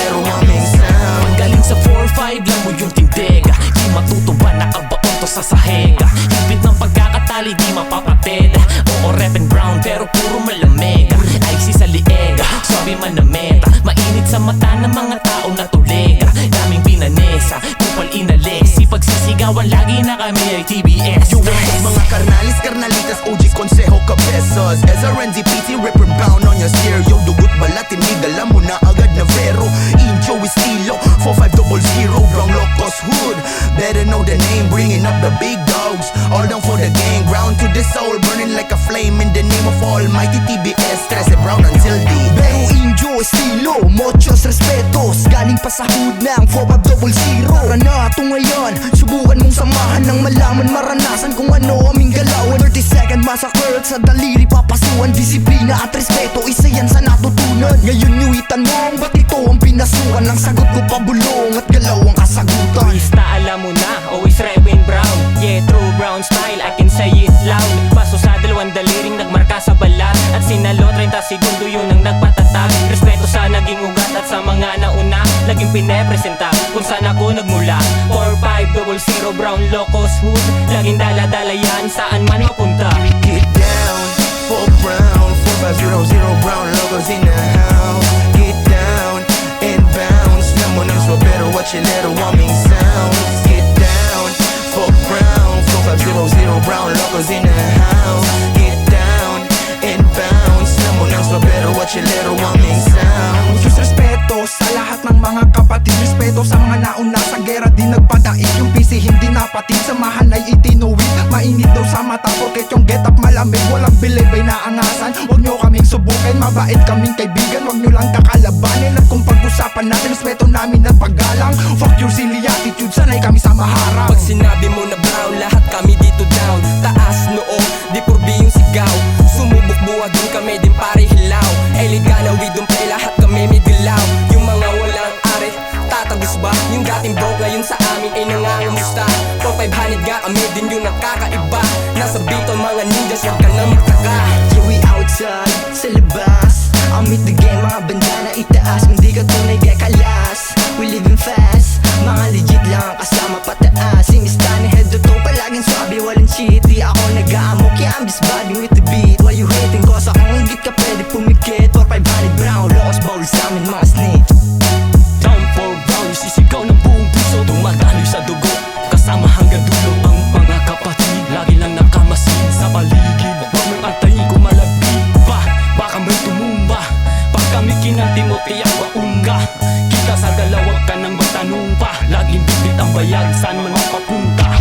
little warming sound. Galing sa 4-5 lang mo yung tindiga, di matutuwa nakabaon to sa sahega. Higpit ng pagkakatali di mapapatid. Oo Reverend Brown pero puro malamig. Icy sa liega, swabe man na meta. Mainit sa mata ng mga tao na tulega. Daming pinanesa, kupal inalik. Sipagsisigawan lagi na kami ay TBS. Mga karnalis, karnalitas, OG, Consejo, Cabezas SRNZ, PT, Reverend Brown on your stereo. Dugot balat, tinigala mo na agad na vero. Injo, estilo, 4500 Brown Locos Hood. Better know the name, bringing up the big dogs. All down for the gang, ground to the soul. Burning like a flame in the name of Almighty TBS. 13 Brown until the Pero injo, estilo, muchos respetos. Galing pa sa hood ng 4500. Tara na ito ngayon, subukan mong samahan ng malaman, maranasan kung ano aming galawan. 30-second massacre at sa daliri papasuan. Disiplina at respeto, isa yan sa natutunan. Ngayon nyuitan mo ang ba't ito ang pinasukan. Ang sagot ko pabulong at galaw ang kasagutan. Basta alam mo na, always Reverend Brown. Yeah, true Brown style, I can say it loud. Paso sa dalawang daliring nagmarka sa balat. At sinalo 30 segundo yun ang nagpatatag. Respeto sa naging ugat at sa mga nauna laging pinepresenta kung saan ako nagmula. 4500 Brown Locos Hood. Laging dala-dala yan saan man mapunta. Get down, 4 Brown, 4500 Brown Locos in the house. Get down and bounce. Naman ang swabero, watch your little warming sounds. Get down, 4 Brown, 4500 Brown Locos in the house. Get down and bounce. Naman ang swabero, watch your little warming sounds. Muchos respeto sa lahat ng mga kapatid. Respeto sa mga nauna sa gera di nagpadaig. Yung PC hindi napatid, samahan ay itinuwid. Mainit daw sa mata porket yung get up malamig. Walang bilib ay naangasan, huwag nyo kaming subukin. Mabait kaming kaibigan, huwag nyo lang kakalabanin. At kung pag-usapan natin, respeto namin at paggalang. Fuck your silly attitude, sanay kami sa maharang. Pag sinabi mo na Brown, lahat kami dito down. Taas noo, di purbi yung sigaw. Sumubok buwagin kami din pare hilaw. Elegana, we don't play, lahat kami may dilaw. Yung mga walang ari, tatagos ba? Yung dating broke ngayon sa amin ay nangangamusta. For 500 nga kami din yung nakakaiba. Nasa beat ang mga ninjas, huwag ka na magtaka. Yeah, we outside, sa labas. I'll meet the gang, mga bandana itaas. Kung di ka tunay, get kalas. We living fast, mga legit lang ang kasama pataas. Sinistani head to toe, palaging swabe, walang cheat. Di ako nag-aamok, yeah I'm just vibing with the beat. Why you hating? Cause akong higit ka pwede pumikit. For 500 Brown, locos bowl sa amin mga snitch. Down for Brown, sisigaw ng buong puso. Dumadaloy sa dugo, kasama hanggang dulo. Ang mga kapatid, lagi lang nakamasid sa paligid. Huwag mong antayin kung malabig pa, baka may tumumba. Pag kami kinanti mo, tiyak maunga. Kita sa galawag ka nang magtanong pa. Laging bibit ang bayag, saan man mapapunta.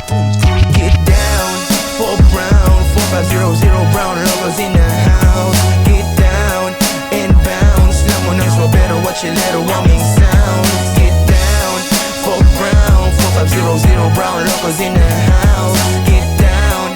Get down, 4 Brown, 4500 Brown Locos in the house. Get down and bounce. Naman ang swabero, watch your little warming sounds. Get down, 4 Brown, 4500 Brown Locos in the house. Get down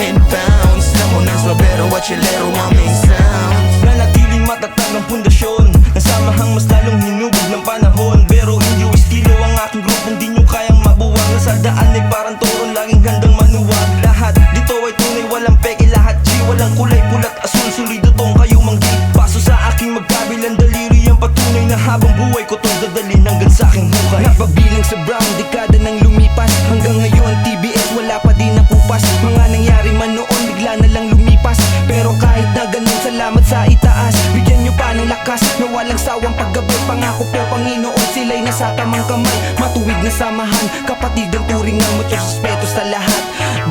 and bounce. Naman ang swabero, watch your little warming sounds. Nanatiling matatag ng pundasyon, nasamahang mas lalong hinubog ng panahon. Pero inyo estilo ang aking grupong di nyo kayang mabuwag. Nasa daan ay parang toron, laging handang manuwag. Lahat dito ay tunay, walang peke, lahat G. Walang kulay, pulat, asul, sulido tong kayo manggi. Paso sa aking magkabilang daliri ang patunay na habang buhay ko tong dadalhin hanggang sa aking hukay. Napagbilang sa Brown, dekada nang lumipas. Hanggang ngayon TBS wala pa din nakupas. Mga nangyari man noon, bigla na lang lumipas. Pero kahit na ganun, salamat sa itaas. Bigyan nyo pa ng lakas na walang sawang paggabay. Pangako po Panginoon, sila'y nasa tamang kamay. Matuwid na samahan, kapatid ang turing ng muchos respeto sa lahat.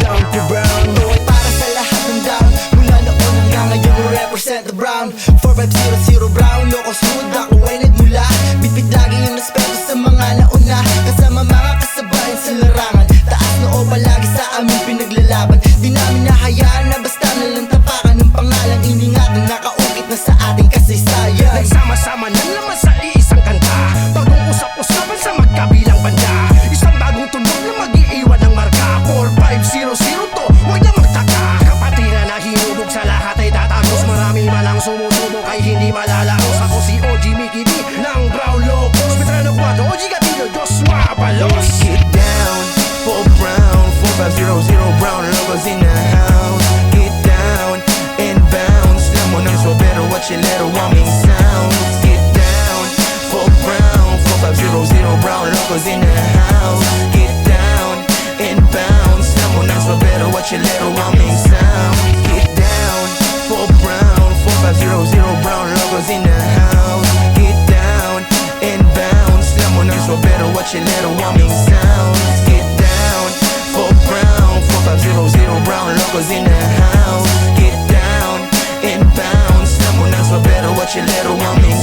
Down for Brown, no ay para sa lahat ng down. Mula noon hanggang ngayon we represent the Brown. 4500 Brown, Locos Hood, ako ay nagmula. Bitbit lagi yung respeto sa mga nauna. Kasama mga kasabayan sa larangan. Taas noo palagi sa amin pinaglalaban. Di namin nahayaan na basta nalang tapakan ng pangalan. Iningatan nakaukit na sa ating kasaysayan. Nagsama-sama na naman sa iisang kanta. Bagong usap-usapan sa magkabilang banda. Isang bagong tunog na mag-iiwan ng marka. 4-5-0 locals in the house. Get down and bounce. Lamo ng swabero, watch your little humming sound. Get down for brown 4500 brown locals in the house. Get down and bounce. Lamo ng swabero, watch your little humming sound. Get down for brown 4500 brown locals in the house. Get down and bounce. Lamo ng swabero, watch your little humming